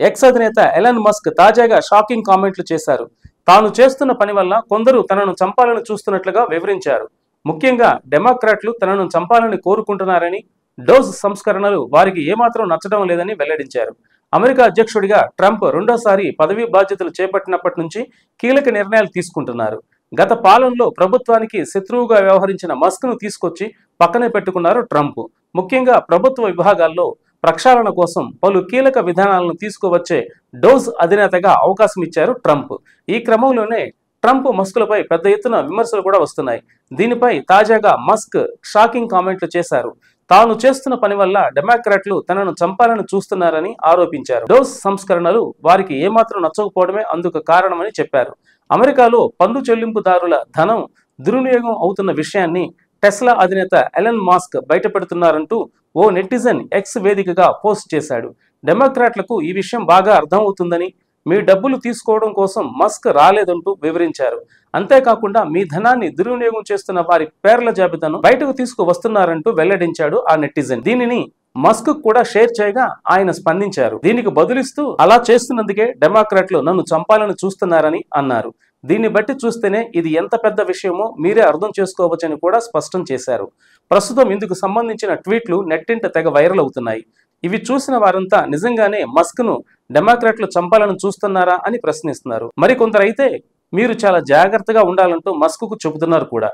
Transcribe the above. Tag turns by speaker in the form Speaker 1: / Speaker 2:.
Speaker 1: X అధినేత Elon Musk తాజాగా shocking కామెంట్లు చేశారు. తాను చేస్తున్న పని వల్ల కొందరు తనను చంపాలని చూస్తున్నట్లుగా వివరించారు. ముఖ్యంగా డెమోక్రాట్లు తనను చంపాలని కోరుకుంటున్నారని, డోస్ సంస్కరణలు వారికి ఏమాత్రం నచ్చడం లేదని వెల్లడించారు. అమెరికా అధ్యక్షుడిగా ట్రంప్ రెండోసారి పదవీ బాధ్యతలు చేపట్టినప్పటి నుంచి కీలక నిర్ణయాలు తీసుకుంటున్నారు. గత పాలనలో ప్రభుత్వానికి శత్రువుగా వ్యవహరించిన మస్క్ను తీసుకొచ్చి పక్కనే పెట్టుకున్నారు ట్రంప్. ముఖ్యంగా ప్రభుత్వ విభాగాల్లో ప్రక్షాళన కోసం పలు కీలక విధానాలను తీసుకువచ్చే డోస్ అధినేతగా అవకాశం ఇచ్చారు ట్రంప్. ఈ క్రమంలోనే ట్రంప్ మస్క్లపై పెద్ద ఎత్తున విమర్శలు కూడా వస్తున్నాయి. దీనిపై తాజాగా మస్క్ షాకింగ్ కామెంట్లు చేశారు. తాను చేస్తున్న పని వల్ల డెమోక్రాట్లు తనను చంపాలని చూస్తున్నారని ఆరోపించారు. డోస్ సంస్కరణలు వారికి ఏమాత్రం నచ్చకపోవడమే అందుకు కారణమని చెప్పారు. అమెరికాలో పన్ను చెల్లింపుదారుల ధనం దుర్వినియోగం అవుతున్న విషయాన్ని టెస్లా అధినేత ఎలన్ మస్క్ బయటపెడుతున్నారంటూ ఓ నెటిజన్ ఎక్స్ వేదికగా పోస్ట్ చేశాడు. డెమోక్రాట్లకు ఈ విషయం బాగా అర్థమవుతుందని, మీ డబ్బులు తీసుకోవడం కోసం మస్క్ రాలేదంటూ వివరించారు. అంతేకాకుండా మీ ధనాన్ని దుర్వినియోగం చేస్తున్న వారి పేర్ల జాబితాను బయటకు తీసుకువస్తున్నారంటూ వెల్లడించాడు ఆ నెటిజన్. దీనిని మస్క్ కూడా షేర్ చేయగా ఆయన స్పందించారు. దీనికి బదులిస్తూ, అలా చేస్తున్నందుకే డెమోక్రాట్లు నన్ను చంపాలని చూస్తున్నారని అన్నారు. దీన్ని బట్టి చూస్తేనే ఇది ఎంత పెద్ద విషయమో మీరే అర్థం చేసుకోవచ్చని కూడా స్పష్టం చేశారు. ప్రస్తుతం ఇందుకు సంబంధించిన ట్వీట్లు నెట్టింట తెగ వైరల్ అవుతున్నాయి. ఇవి చూసిన వారంతా నిజంగానే మస్క్ను డెమోక్రాట్లు చంపాలని చూస్తున్నారా అని ప్రశ్నిస్తున్నారు. మరికొందరైతే మీరు చాలా జాగ్రత్తగా ఉండాలంటూ మస్క్కు చెబుతున్నారు కూడా.